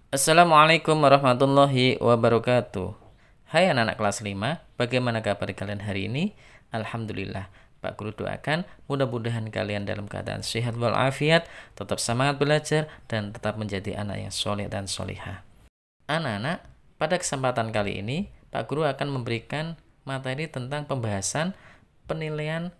Assalamualaikum warahmatullahi wabarakatuh. Hai anak-anak kelas 5, bagaimana kabar kalian hari ini? Alhamdulillah, Pak Guru doakan mudah-mudahan kalian dalam keadaan sehat walafiat, tetap semangat belajar, dan tetap menjadi anak yang soleh dan solihah. Anak-anak, pada kesempatan kali ini, Pak Guru akan memberikan materi tentang pembahasan penilaian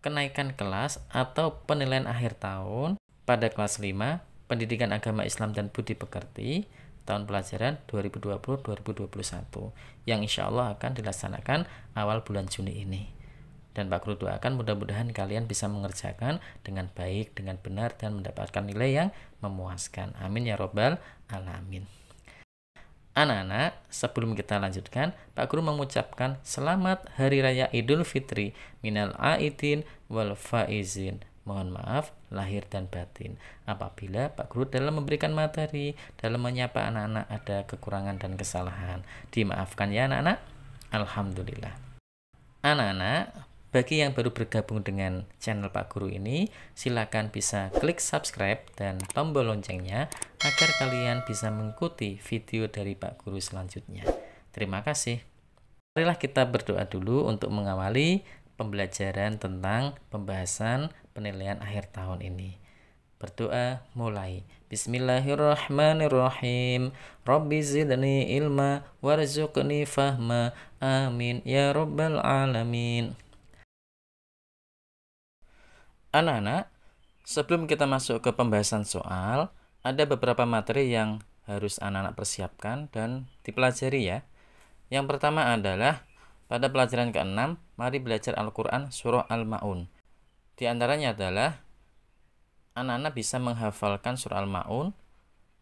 kenaikan kelas atau penilaian akhir tahun pada kelas 5 Pendidikan Agama Islam dan Budi Pekerti tahun pelajaran 2020-2021 yang insya Allah akan dilaksanakan awal bulan Juni ini. Dan Pak Guru doakan mudah-mudahan kalian bisa mengerjakan dengan baik, dengan benar, dan mendapatkan nilai yang memuaskan. Amin ya robbal alamin. Anak-anak, sebelum kita lanjutkan, Pak Guru mengucapkan selamat Hari Raya Idul Fitri minal aidin wal faizin. Mohon maaf lahir dan batin apabila Pak Guru dalam memberikan materi, dalam menyapa anak-anak ada kekurangan dan kesalahan. Dimaafkan ya anak-anak. Alhamdulillah. Anak-anak, bagi yang baru bergabung dengan channel Pak Guru ini, silakan bisa klik subscribe dan tombol loncengnya agar kalian bisa mengikuti video dari Pak Guru selanjutnya. Terima kasih. Marilah kita berdoa dulu untuk mengawali pembelajaran tentang pembahasan penilaian akhir tahun ini. Berdoa mulai. Bismillahirrahmanirrahim. Rabbi zidni ilma warzuqni fahma. Amin ya rabbal alamin. Anak-anak, sebelum kita masuk ke pembahasan soal, ada beberapa materi yang harus anak-anak persiapkan dan dipelajari ya. Yang pertama adalah pada pelajaran ke-6, mari belajar Al-Quran Surah Al-Ma'un. Di antaranya adalah anak-anak bisa menghafalkan Surah Al-Ma'un,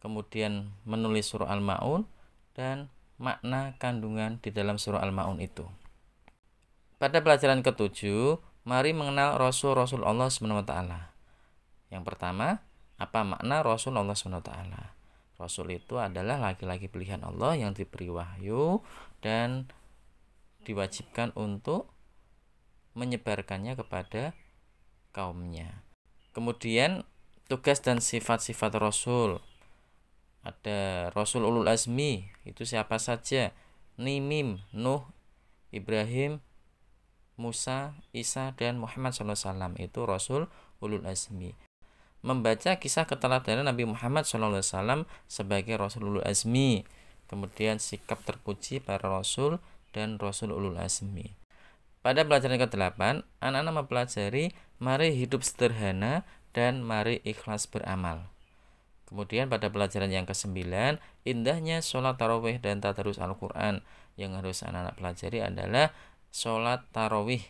kemudian menulis Surah Al-Ma'un, dan makna kandungan di dalam Surah Al-Ma'un itu. Pada pelajaran ke-7, mari mengenal Rasul-Rasul Allah SWT. Yang pertama, apa makna Rasul Allah SWT? Rasul itu adalah laki-laki pilihan Allah yang diberi wahyu dan diwajibkan untuk menyebarkannya kepada kaumnya. Kemudian tugas dan sifat-sifat Rasul. Ada Rasul Ulul Azmi, itu siapa saja? Nimim, Nuh, Ibrahim, Musa, Isa, dan Muhammad SAW. Itu Rasul Ulul Azmi. Membaca kisah keteladanan Nabi Muhammad SAW sebagai Rasul Ulul Azmi. Kemudian sikap terpuji para Rasul dan Rasul Ulul Azmi. Pada pelajaran ke-8, anak-anak mempelajari mari hidup sederhana dan mari ikhlas beramal. Kemudian pada pelajaran yang ke-9, indahnya sholat tarawih dan tadarus Al-Quran. Yang harus anak-anak pelajari adalah sholat tarawih.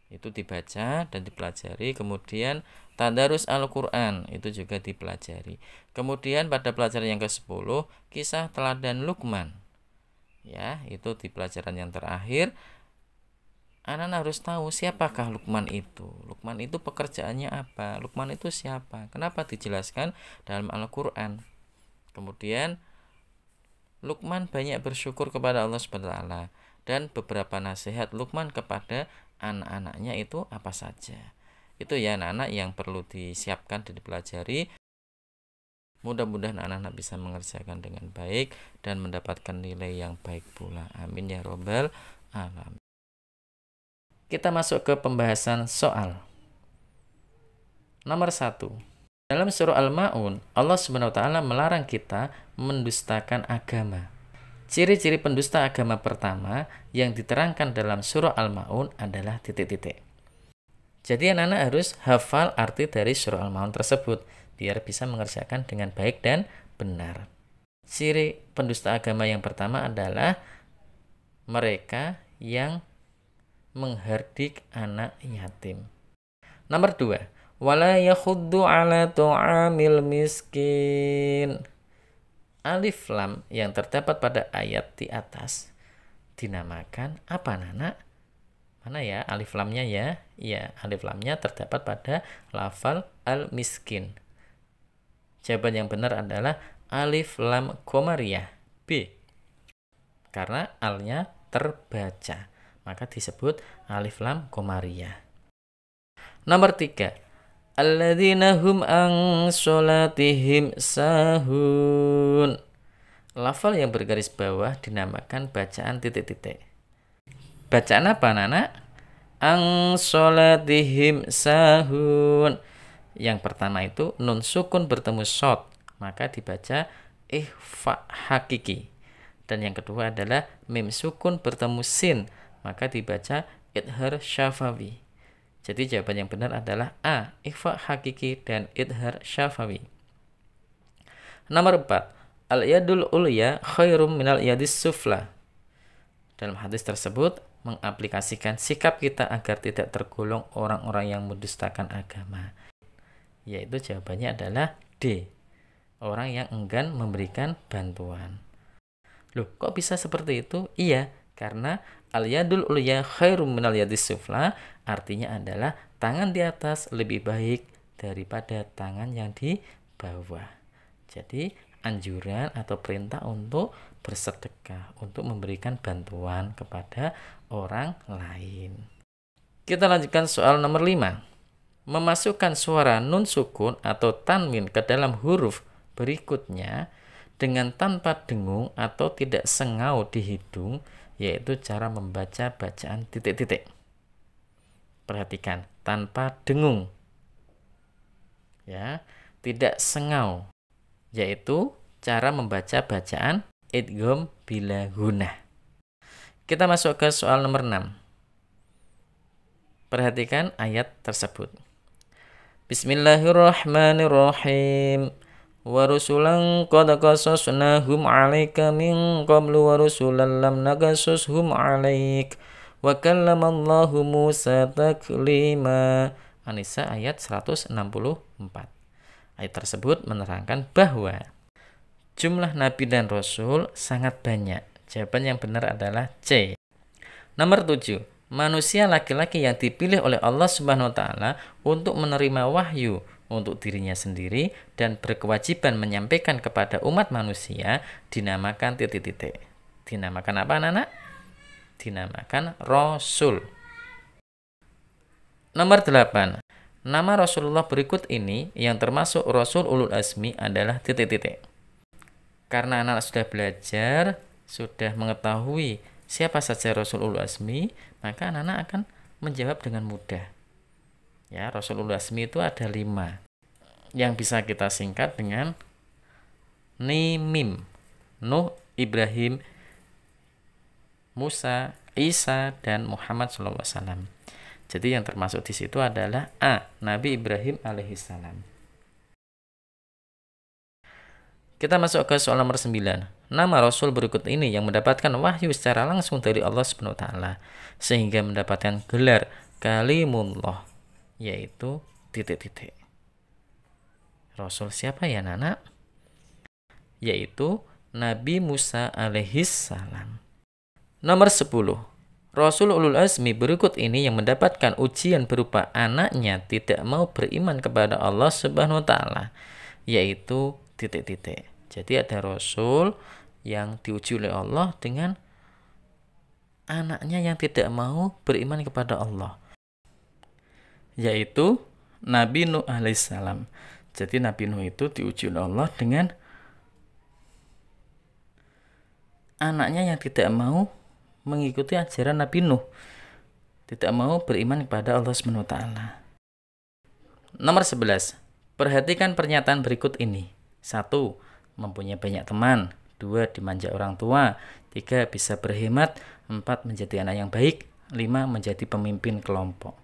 Itu dibaca dan dipelajari. Kemudian tadarus Al-Quran itu juga dipelajari. Kemudian pada pelajaran yang ke-10, kisah teladan Luqman. Ya, itu di pelajaran yang terakhir. Anak-anak harus tahu siapakah Luqman itu. Luqman itu pekerjaannya apa? Luqman itu siapa? Kenapa dijelaskan dalam Al-Quran? Kemudian Luqman banyak bersyukur kepada Allah SWT. Dan beberapa nasihat Luqman kepada anak-anaknya itu apa saja. Itu ya anak-anak yang perlu disiapkan dan dipelajari. Mudah-mudahan anak-anak bisa mengerjakan dengan baik dan mendapatkan nilai yang baik pula. Amin ya robbal alamin. Kita masuk ke pembahasan soal. Nomor 1. Dalam surah Al-Ma'un, Allah SWT melarang kita mendustakan agama. Ciri-ciri pendusta agama pertama yang diterangkan dalam surah Al-Ma'un adalah titik-titik. Jadi anak-anak harus hafal arti dari surah Al-Ma'un tersebut biar bisa mengerjakan dengan baik dan benar. Ciri pendusta agama yang pertama adalah mereka yang menghardik anak yatim. Nomor 2, wala yakhuddu ala tu'amil miskin. Alif lam yang terdapat pada ayat di atas dinamakan apa anak? Mana ya alif lamnya ya? Ya, alif lamnya terdapat pada lafal al-miskin. Jawaban yang benar adalah alif lam qamariyah B. Karena alnya terbaca, maka disebut alif lam qamariyah. Nomor 3. alladzina hum an sholatihim sahun. Lafal yang bergaris bawah dinamakan bacaan titik-titik. Bacaan apa, Nana? An sholatihim sahun. Yang pertama itu nun sukun bertemu shod, maka dibaca ikhfa hakiki. Dan yang kedua adalah mim sukun bertemu sin, maka dibaca idhar syafawi. Jadi jawaban yang benar adalah A, ikhfa hakiki dan idhar syafawi. Nomor 4, al-yadul ulya khairum minal yadis sufla. Dalam hadis tersebut mengaplikasikan sikap kita agar tidak tergolong orang-orang yang mendustakan agama. Yaitu jawabannya adalah D, orang yang enggan memberikan bantuan. Loh, kok bisa seperti itu? Iya, karena al-yadul ulya khairum minal yadis sufla artinya adalah tangan di atas lebih baik daripada tangan yang di bawah. Jadi anjuran atau perintah untuk bersedekah, untuk memberikan bantuan kepada orang lain. Kita lanjutkan soal nomor 5. Memasukkan suara nun sukun atau tanwin ke dalam huruf berikutnya dengan tanpa dengung atau tidak sengau di hidung, yaitu cara membaca bacaan titik-titik. Perhatikan, tanpa dengung. Ya, tidak sengau, yaitu cara membaca bacaan idgham bila gunnah. Kita masuk ke soal nomor 6. Perhatikan ayat tersebut. Bismillahirrahmanirrahim. Wa rusulan qad qasasnahum 'alaika min qablu wa rusulan lam naqasushum 'alaik wa kallamallahu Musa taklima. An-Nisa ayat 164. Ayat tersebut menerangkan bahwa jumlah nabi dan rasul sangat banyak. Jawaban yang benar adalah C. Nomor 7. Manusia laki-laki yang dipilih oleh Allah Subhanahu wa taala untuk menerima wahyu untuk dirinya sendiri dan berkewajiban menyampaikan kepada umat manusia dinamakan titik-titik. Dinamakan apa, anak-anak? Dinamakan Rasul. Nomor 8. Nama Rasulullah berikut ini yang termasuk Rasul Ulul Azmi adalah titik-titik. Karena anak sudah belajar, sudah mengetahui siapa saja Rasul Ulul Azmi, maka anak-anak akan menjawab dengan mudah. Ya, Rasul Ulul Azmi itu ada 5 yang bisa kita singkat dengan Nimim: Nuh, Ibrahim, Musa, Isa, dan Muhammad SAW. Jadi yang termasuk di situ adalah A, Nabi Ibrahim alaihissalam. Kita masuk ke soal nomor 9. Nama Rasul berikut ini yang mendapatkan wahyu secara langsung dari Allah Subhanahu wa taala sehingga mendapatkan gelar Kalimullah, yaitu titik-titik. Rasul siapa ya, Nana? Yaitu Nabi Musa alaihissalam. Nomor 10. Rasul Ulul Azmi berikut ini yang mendapatkan ujian berupa anaknya tidak mau beriman kepada Allah Subhanahu wa taala, yaitu titik-titik. Jadi ada Rasul yang diuji oleh Allah dengan anaknya yang tidak mau beriman kepada Allah, yaitu Nabi Nuh alaihissalam. Jadi Nabi Nuh itu diuji oleh Allah dengan anaknya yang tidak mau mengikuti ajaran Nabi Nuh, tidak mau beriman kepada Allah Subhanahu wa taala. Nomor 11. Perhatikan pernyataan berikut ini. 1. Mempunyai banyak teman. 2. Dimanja orang tua. 3. Bisa berhemat. 4. Menjadi anak yang baik. 5. Menjadi pemimpin kelompok.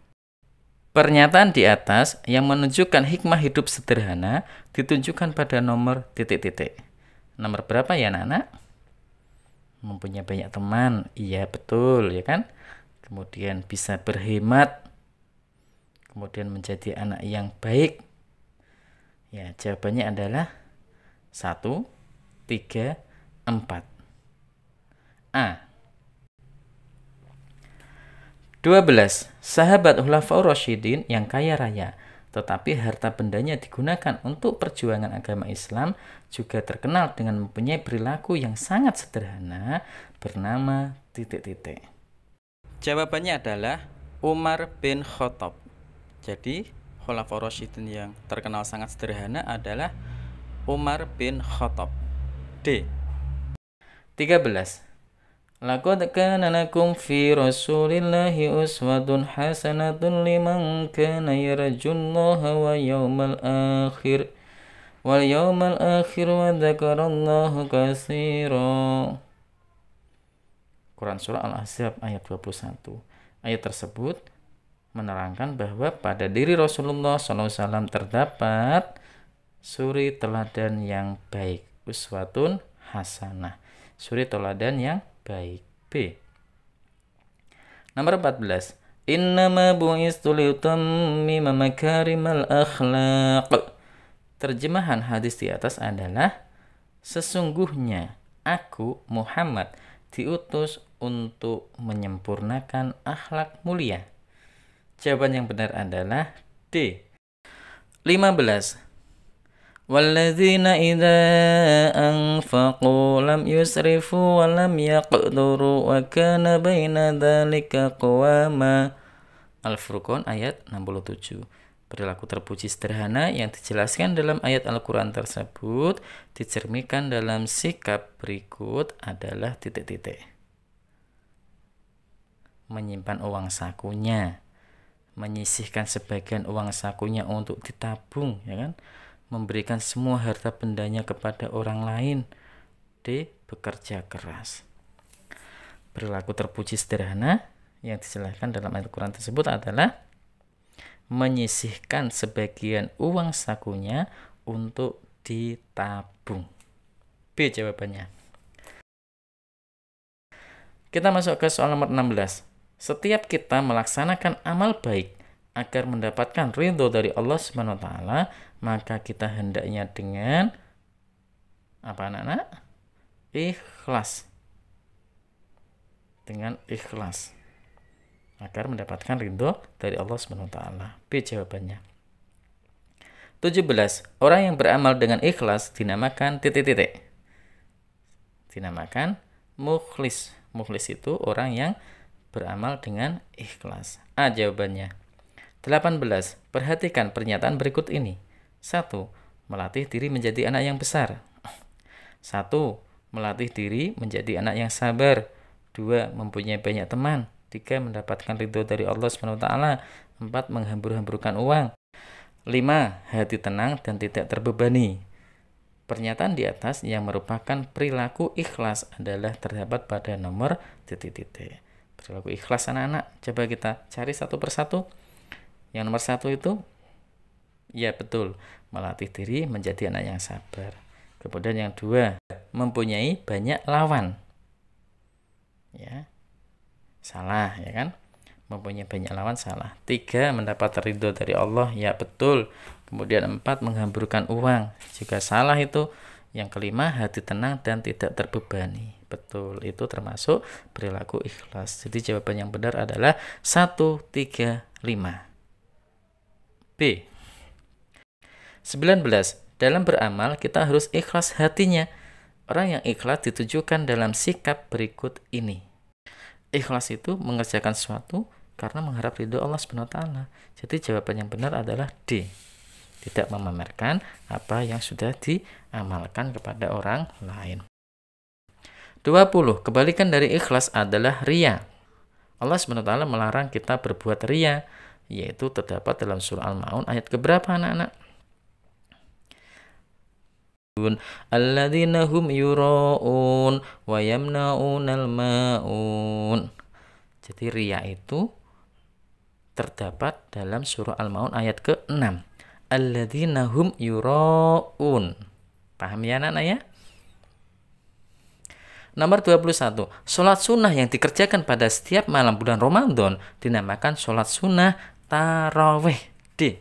Pernyataan di atas yang menunjukkan hikmah hidup sederhana ditunjukkan pada nomor titik-titik. Nomor berapa ya, anak-anak? Mempunyai banyak teman. Iya, betul, ya kan? Kemudian bisa berhemat. Kemudian menjadi anak yang baik. Ya, jawabannya adalah 1, 3, 4. A. 12. Sahabat Khulafaur Rasyidin yang kaya raya, tetapi harta bendanya digunakan untuk perjuangan agama Islam, juga terkenal dengan mempunyai perilaku yang sangat sederhana, bernama titik-titik. Jawabannya adalah Umar bin Khattab. Jadi Khulafaur Rasyidin yang terkenal sangat sederhana adalah Umar bin Khattab. D. 13. Laqad kana lakum fi Rasulillahi uswatun hasanatun liman kana yarjullaha wal yawmal akhir wa dzakarallaha katsira. Quran surah Al-Ahzab ayat 21. Ayat tersebut menerangkan bahwa pada diri Rasulullah SAW terdapat suri teladan yang baik, uswatun hasanah, suri teladan yang baik. B. Nomor 14. Innama bu'istu liutammima makarimal akhlaq. Terjemahan hadis di atas adalah, sesungguhnya aku Muhammad diutus untuk menyempurnakan akhlak mulia. Jawaban yang benar adalah D. 15. Walladzina idza anfaqu lam yusrifu wa lam yaqduru wa kana baina dzalika qawama. Al-Furqan ayat 67. Perilaku terpuji sederhana yang dijelaskan dalam ayat Al-Quran tersebut dicerminkan dalam sikap berikut adalah titik-titik. Menyimpan uang sakunya, menyisihkan sebagian uang sakunya untuk ditabung, ya kan? Memberikan semua harta bendanya kepada orang lain. D. Bekerja keras. Perilaku terpuji sederhana yang dijelaskan dalam ayat Al-Quran tersebut adalah menyisihkan sebagian uang sakunya untuk ditabung. B jawabannya. Kita masuk ke soal nomor 16. Setiap kita melaksanakan amal baik agar mendapatkan ridho dari Allah SWT, maka kita hendaknya dengan apa anak-anak? Ikhlas. Dengan ikhlas agar mendapatkan ridho dari Allah SWT. B jawabannya. 17. Orang yang beramal dengan ikhlas dinamakan titik-titik. Dinamakan mukhlis. Mukhlis itu orang yang beramal dengan ikhlas. A jawabannya. 18. Perhatikan pernyataan berikut ini. 1. Melatih diri menjadi anak yang besar. 1. Melatih diri menjadi anak yang sabar. 2. Mempunyai banyak teman. 3. Mendapatkan ridho dari Allah SWT. 4. Menghambur-hamburkan uang. 5. Hati tenang dan tidak terbebani. Pernyataan di atas yang merupakan perilaku ikhlas adalah terdapat pada nomor titik-titik. Perilaku ikhlas anak-anak, coba kita cari satu persatu. Yang nomor 1 itu, ya betul, melatih diri menjadi anak yang sabar. Kemudian yang 2, mempunyai banyak lawan. Ya, salah ya kan? Mempunyai banyak lawan salah. 3, mendapat ridho dari Allah, ya betul. Kemudian 4, menghamburkan uang, juga salah itu. Yang kelima, hati tenang dan tidak terbebani. Betul, itu termasuk perilaku ikhlas. Jadi jawaban yang benar adalah 1, 3, 5. B. 19. Dalam beramal kita harus ikhlas hatinya. Orang yang ikhlas ditujukan dalam sikap berikut ini. Ikhlas itu mengerjakan sesuatu karena mengharap ridho Allah SWT. Jadi jawaban yang benar adalah D. Tidak memamerkan apa yang sudah diamalkan kepada orang lain. 20. Kebalikan dari ikhlas adalah riya. Allah SWT melarang kita berbuat riya, yaitu terdapat dalam surah Al-Ma'un ayat keberapa anak-anak? Alladzina hum yura'un wa yamna'unal ma'un. Jadi riya itu terdapat dalam surah Al-Ma'un ayat ke-6. Alladzina hum yura'un. Paham ya anak-anak ya? Nomor 21. Sholat sunnah yang dikerjakan pada setiap malam bulan Ramadan dinamakan sholat sunnah tarawih. D.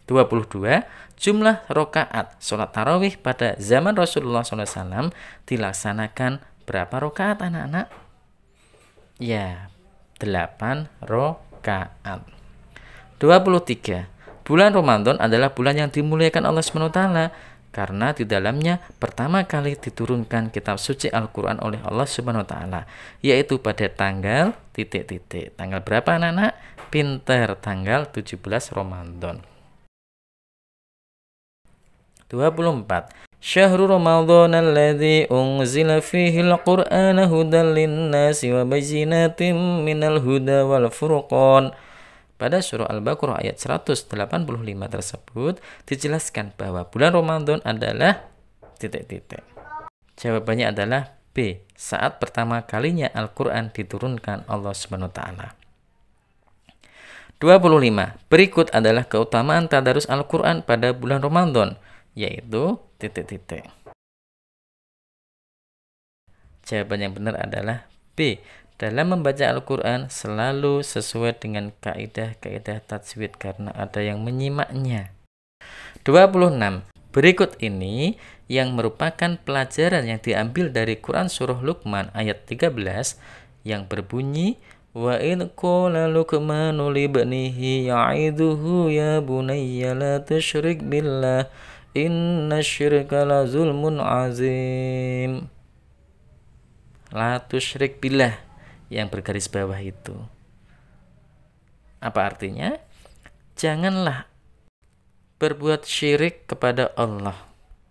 22. Jumlah rakaat sholat tarawih pada zaman Rasulullah SAW dilaksanakan berapa rakaat anak-anak? Ya, 8 rakaat. 23. Bulan Ramadan adalah bulan yang dimuliakan Allah SWT. karena di dalamnya pertama kali diturunkan kitab suci Al-Quran oleh Allah Subhanahu wa Ta'ala, yaitu pada tanggal titik-titik. Tanggal berapa anak-anak? Pinter, tanggal 17 Ramadan. 24. Syahrul Ramadan alladzi unzila fihi al-Qur'ana hudan lin-nasi wa bayyinatin minal huda wal furqan. Pada surah Al-Baqarah ayat 185 tersebut dijelaskan bahwa bulan Ramadan adalah titik-titik. Jawabannya adalah B. Saat pertama kalinya Al-Quran diturunkan Allah Subhanahu wa Ta'ala. 25. Berikut adalah keutamaan tadarus Al-Quran pada bulan Ramadan, yaitu titik-titik. Jawaban yang benar adalah B. Dalam membaca Al-Quran selalu sesuai dengan kaidah-kaidah tajwid karena ada yang menyimaknya. 26. Berikut ini yang merupakan pelajaran yang diambil dari Quran surah Luqman ayat 13 yang berbunyi wa in qala luqmanu li ibnihi ya'iduhu ya bunayya la tusyrik billah innasyirka la zulmun azim. La tusyrik billah yang bergaris bawah itu. Apa artinya? Janganlah berbuat syirik kepada Allah.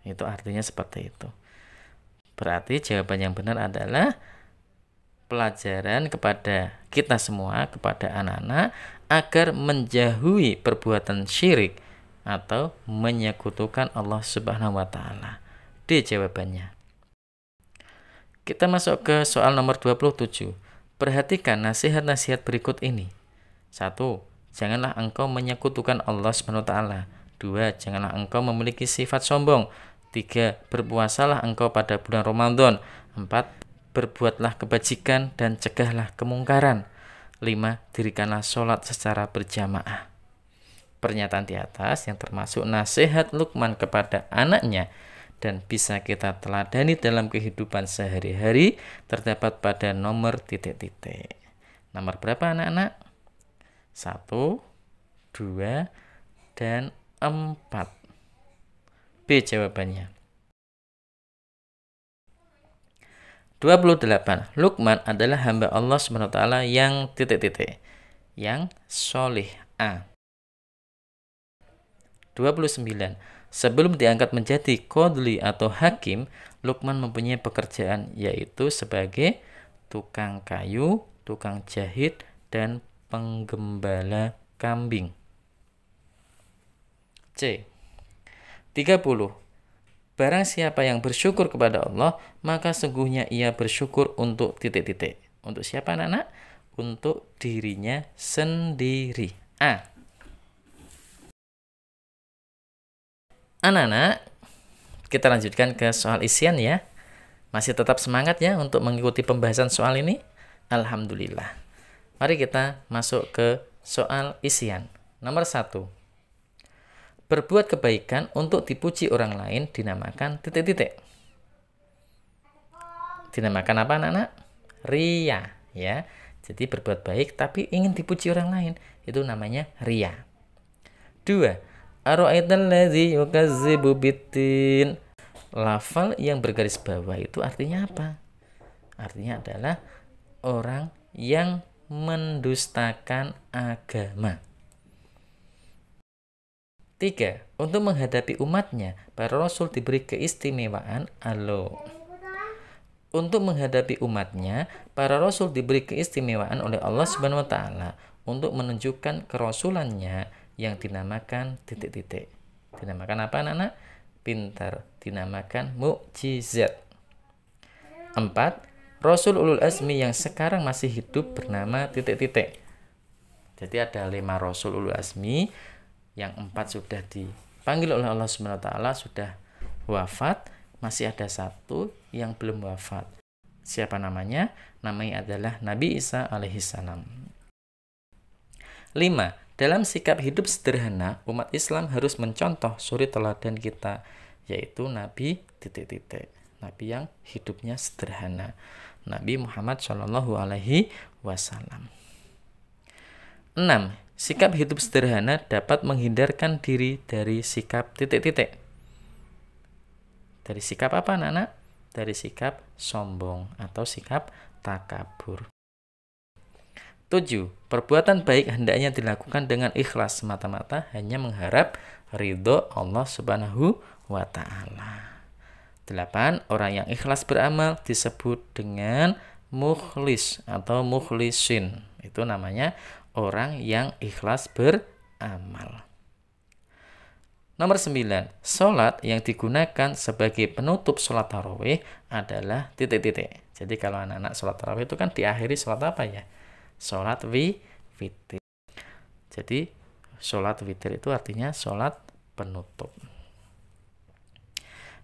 Itu artinya seperti itu. Berarti jawaban yang benar adalah pelajaran kepada kita semua, kepada anak-anak, agar menjauhi perbuatan syirik atau menyekutukan Allah Subhanahu wa Ta'ala. D jawabannya. Kita masuk ke soal nomor 27. Perhatikan nasihat-nasihat berikut ini. 1. Janganlah engkau menyekutukan Allah Subhanahu wa Ta'ala. 2. Janganlah engkau memiliki sifat sombong. 3. Berpuasalah engkau pada bulan Ramadan. 4. Berbuatlah kebajikan dan cegahlah kemungkaran. 5. Dirikanlah sholat secara berjamaah. Pernyataan di atas yang termasuk nasihat Luqman kepada anaknya dan bisa kita teladani dalam kehidupan sehari-hari terdapat pada nomor titik-titik. Nomor berapa anak-anak? 1, 2, dan 4. B jawabannya. 28. Luqman adalah hamba Allah SWT yang titik-titik, yang solih. A. 29. Sebelum diangkat menjadi qadli atau hakim, Luqman mempunyai pekerjaan yaitu sebagai tukang kayu, tukang jahit, dan penggembala kambing. C. 30. Barang siapa yang bersyukur kepada Allah, maka sungguhnya ia bersyukur untuk titik-titik. Untuk siapa anak-anak? Untuk dirinya sendiri. A. Anak-anak, kita lanjutkan ke soal isian ya. Masih tetap semangat ya untuk mengikuti pembahasan soal ini? Alhamdulillah. Mari kita masuk ke soal isian. Nomor 1. Berbuat kebaikan untuk dipuji orang lain dinamakan titik-titik. Dinamakan apa anak-anak? Riya ya. Jadi berbuat baik tapi ingin dipuji orang lain, itu namanya riya. 2. Ara'aital ladzi yukazzibu biddin. Lafal yang bergaris bawah itu artinya apa? Artinya adalah orang yang mendustakan agama. 3. Untuk menghadapi umatnya, para rasul diberi keistimewaan Untuk menghadapi umatnya, para rasul diberi keistimewaan oleh Allah Subhanahu wa Ta'ala untuk menunjukkan kerasulannya yang dinamakan titik-titik. Dinamakan apa anak-anak? Pintar. Dinamakan mukjizat. 4. Rasul ulul azmi yang sekarang masih hidup bernama titik-titik. Jadi ada 5 rasul ulul azmi, yang 4 sudah dipanggil oleh Allah Subhanahu wa Ta'ala, sudah wafat, masih ada 1 yang belum wafat. Siapa namanya? Namanya adalah Nabi Isa alaihissalam. 5. Dalam sikap hidup sederhana, umat Islam harus mencontoh suri teladan kita, yaitu Nabi titik-titik. Nabi yang hidupnya sederhana. Nabi Muhammad SAW. 6. Sikap hidup sederhana dapat menghindarkan diri dari sikap titik-titik. Dari sikap apa anak-anak? Dari sikap sombong atau sikap takabur. 7. Perbuatan baik hendaknya dilakukan dengan ikhlas semata-mata hanya mengharap ridho Allah Subhanahu wa Ta'ala. 8. Orang yang ikhlas beramal disebut dengan mukhlis atau mukhlisin. Itu namanya orang yang ikhlas beramal. Nomor 9. Sholat yang digunakan sebagai penutup sholat tarawih adalah titik-titik. Jadi kalau anak-anak sholat tarawih itu kan diakhiri sholat apa ya? Sholat witir. Jadi sholat witir itu artinya sholat penutup.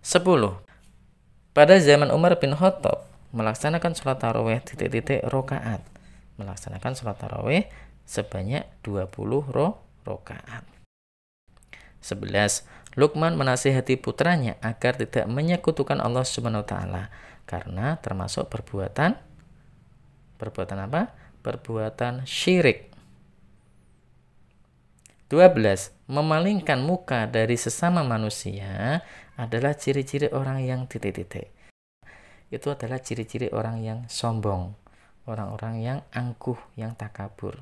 10. Pada zaman Umar bin Khattab melaksanakan sholat tarawih titik-titik rokaat. Melaksanakan sholat tarawih sebanyak 20 rokaat. 11. Luqman menasihati putranya agar tidak menyekutukan Allah Subhanahu wa Ta'ala karena termasuk perbuatan apa? Perbuatan syirik. 12. Memalingkan muka dari sesama manusia adalah ciri-ciri orang yang titik-titik. Itu adalah ciri-ciri orang yang sombong, orang-orang yang angkuh, yang takabur.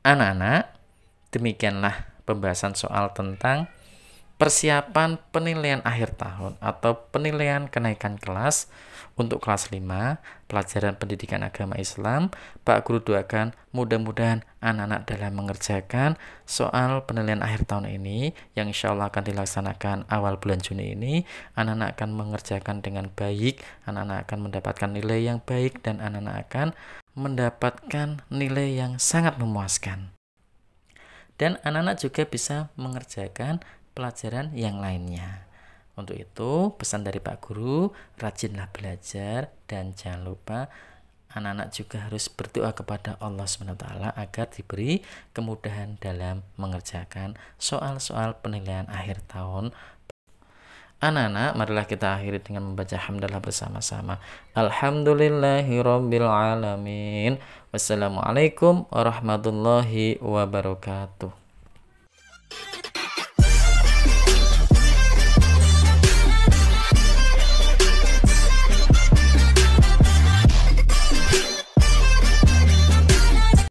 Anak-anak, demikianlah pembahasan soal tentang persiapan penilaian akhir tahun atau penilaian kenaikan kelas untuk kelas 5 pelajaran pendidikan agama Islam. Pak Guru doakan mudah-mudahan anak-anak dalam mengerjakan soal penilaian akhir tahun ini yang insya Allah akan dilaksanakan awal bulan Juni ini, anak-anak akan mengerjakan dengan baik, anak-anak akan mendapatkan nilai yang baik, dan anak-anak akan mendapatkan nilai yang sangat memuaskan. Dan anak-anak juga bisa mengerjakan pelajaran yang lainnya. Untuk itu, pesan dari Pak Guru, rajinlah belajar dan jangan lupa anak-anak juga harus berdoa kepada Allah SWT agar diberi kemudahan dalam mengerjakan soal-soal penilaian akhir tahun. Anak-anak, marilah kita akhiri dengan membaca hamdalah bersama-sama. Alhamdulillahirabbil alamin. Wassalamualaikum warahmatullahi wabarakatuh.